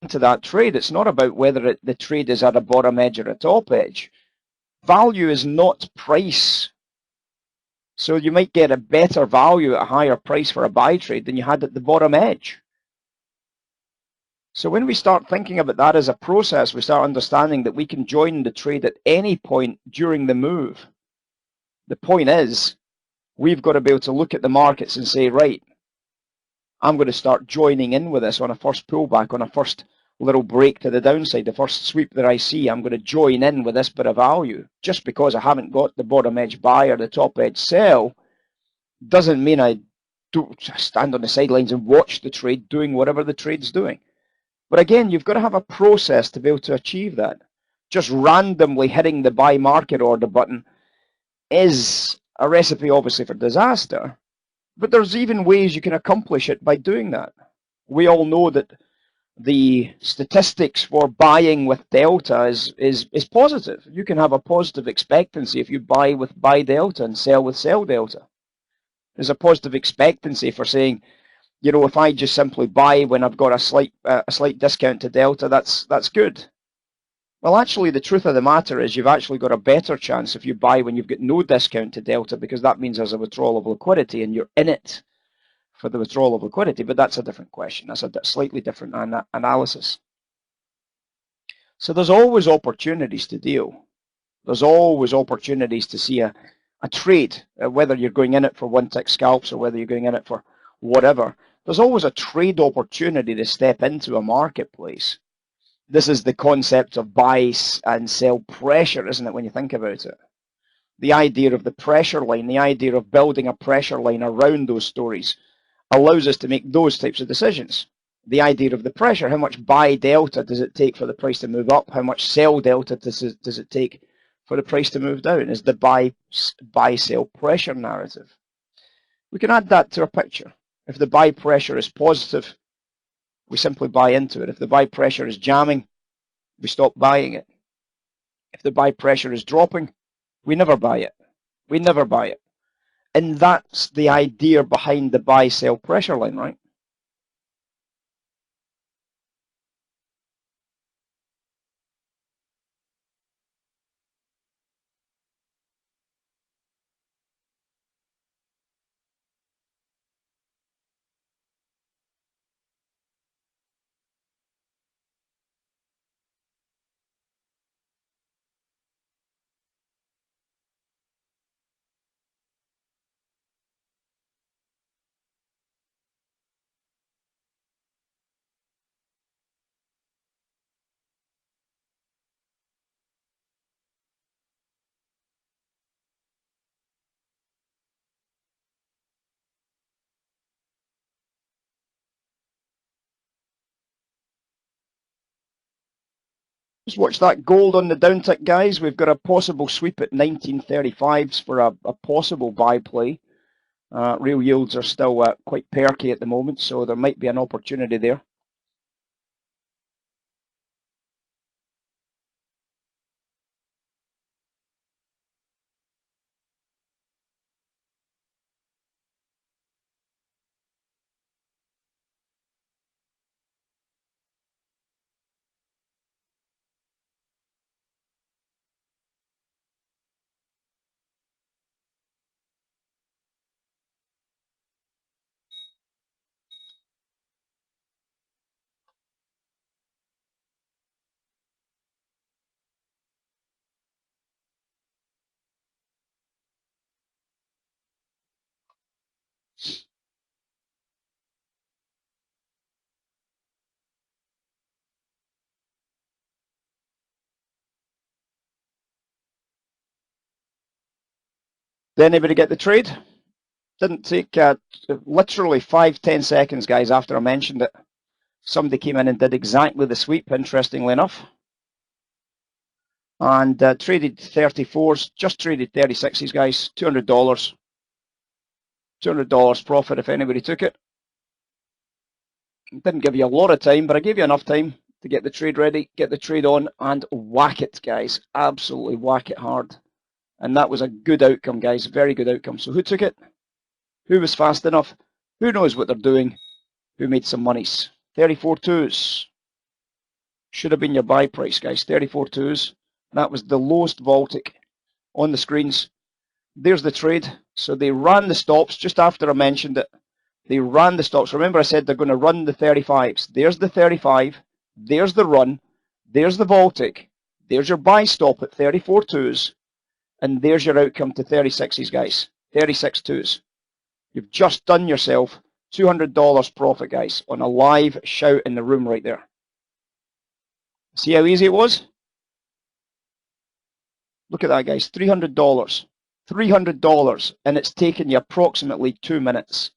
to that trade. It's not about whether the trade is at a bottom edge or a top edge. Value is not price. So you might get a better value at a higher price for a buy trade than you had at the bottom edge. So when we start thinking about that as a process, we start understanding that we can join the trade at any point during the move. The point is, we've got to be able to look at the markets and say, right, I'm going to start joining in with this on a first pullback, on a first little break to the downside, the first sweep that I see. I'm going to join in with this bit of value. Just because I haven't got the bottom edge buy or the top edge sell doesn't mean I do stand on the sidelines and watch the trade doing whatever the trade's doing. But again, you've got to have a process to be able to achieve that. Just randomly hitting the buy market order button is a recipe, obviously, for disaster. But there's even ways you can accomplish it by doing that. We all know that the statistics for buying with delta is positive. You can have a positive expectancy if you buy with buy delta and sell with sell delta. There's a positive expectancy for saying, you know, if I just simply buy when I've got a slight discount to delta, that's good. Well, actually, the truth of the matter is you've actually got a better chance if you buy when you've got no discount to delta, because that means there's a withdrawal of liquidity and you're in it for the withdrawal of liquidity. But that's a different question. That's a slightly different analysis. So there's always opportunities to deal. There's always opportunities to see a trade, whether you're going in it for one tick scalps or whether you're going in it for whatever. There's always a trade opportunity to step into a marketplace. This is the concept of buy and sell pressure, isn't it, when you think about it? The idea of the pressure line, the idea of building a pressure line around those stories allows us to make those types of decisions. The idea of the pressure, how much buy delta does it take for the price to move up? How much sell delta does it take for the price to move down? Is the buy-sell pressure narrative. We can add that to our picture. If the buy pressure is positive, we simply buy into it. If the buy pressure is jamming, we stop buying it. If the buy pressure is dropping, we never buy it. We never buy it. And that's the idea behind the buy-sell pressure line, right? Just watch that gold on the downtick, guys. We've got a possible sweep at 1935s for a possible buy play. Real yields are still quite perky at the moment, so there might be an opportunity there. Did anybody get the trade? Didn't take literally 5-10 seconds, guys, after I mentioned it. Somebody came in and did exactly the sweep, interestingly enough. And traded 34s, just traded 36s, guys. $200. $200 profit if anybody took it. Didn't give you a lot of time, but I gave you enough time to get the trade ready, get the trade on, and whack it, guys. Absolutely whack it hard. And that was a good outcome, guys. Very good outcome. So who took it? Who was fast enough? Who knows what they're doing? Who made some monies? 34 twos. should have been your buy price, guys. 34.2s. That was the lowest Baltic on the screens. There's the trade. So they ran the stops just after I mentioned it. They ran the stops. Remember I said they're going to run the 35s. There's the 35. There's the run. There's the Baltic. There's your buy stop at 34.2s. And there's your outcome to 36s, guys. 36.2s. You've just done yourself $200 profit, guys, on a live shout in the room right there. See how easy it was? Look at that, guys. $300. $300, and it's taken you approximately 2 minutes.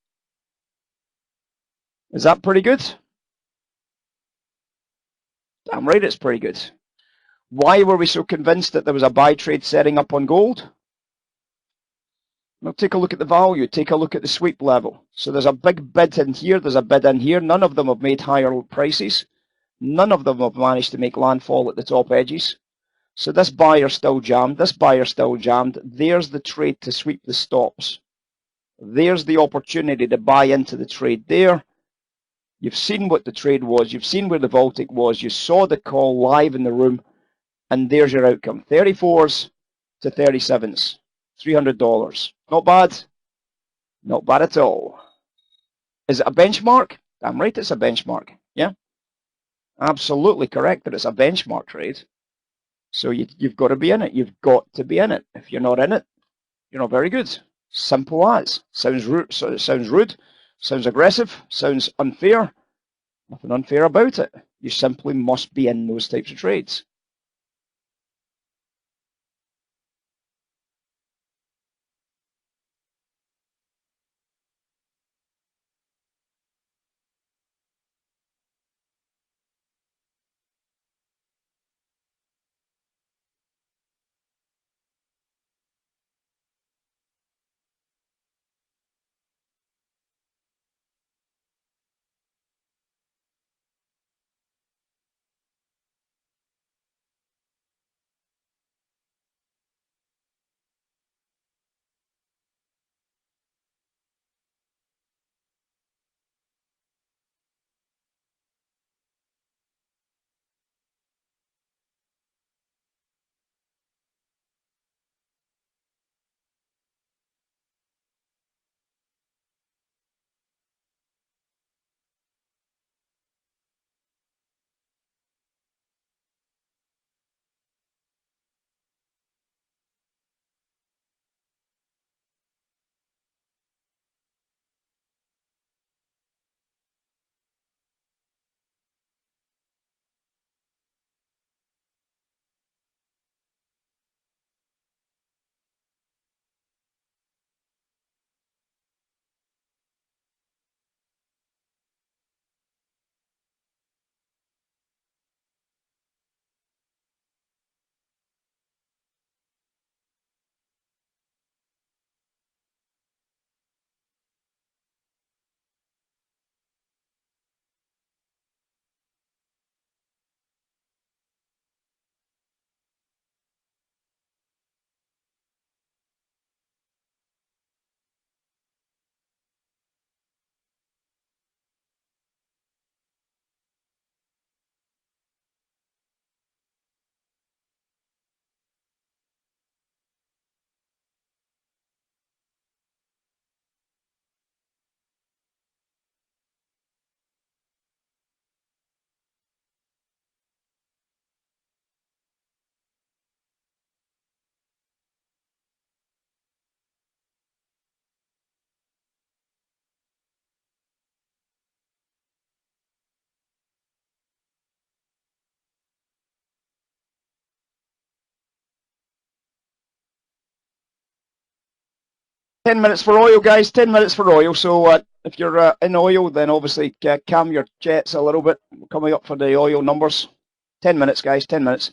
Is that pretty good? Damn right it's pretty good. Why were we so convinced that there was a buy trade setting up on gold? Well, take a look at the value. Take a look at the sweep level. So there's a big bid in here. There's a bid in here. None of them have made higher prices. None of them have managed to make landfall at the top edges. So this buyer's still jammed. This buyer's still jammed. There's the trade to sweep the stops. There's the opportunity to buy into the trade there. You've seen what the trade was. You've seen where the Baltic was. You saw the call live in the room. And there's your outcome. 34s to 37s. $300. Not bad. Not bad at all. Is it a benchmark? Damn right it's a benchmark. Yeah? Absolutely correct that it's a benchmark trade. So you've got to be in it. You've got to be in it. If you're not in it, you're not very good. Simple as. Sounds rude, sounds aggressive, sounds unfair. Nothing unfair about it. You simply must be in those types of trades. $10 for oil, guys. 10 minutes for oil. So if you're in oil, then obviously calm your jets a little bit. We're coming up for the oil numbers. 10 minutes, guys. 10 minutes.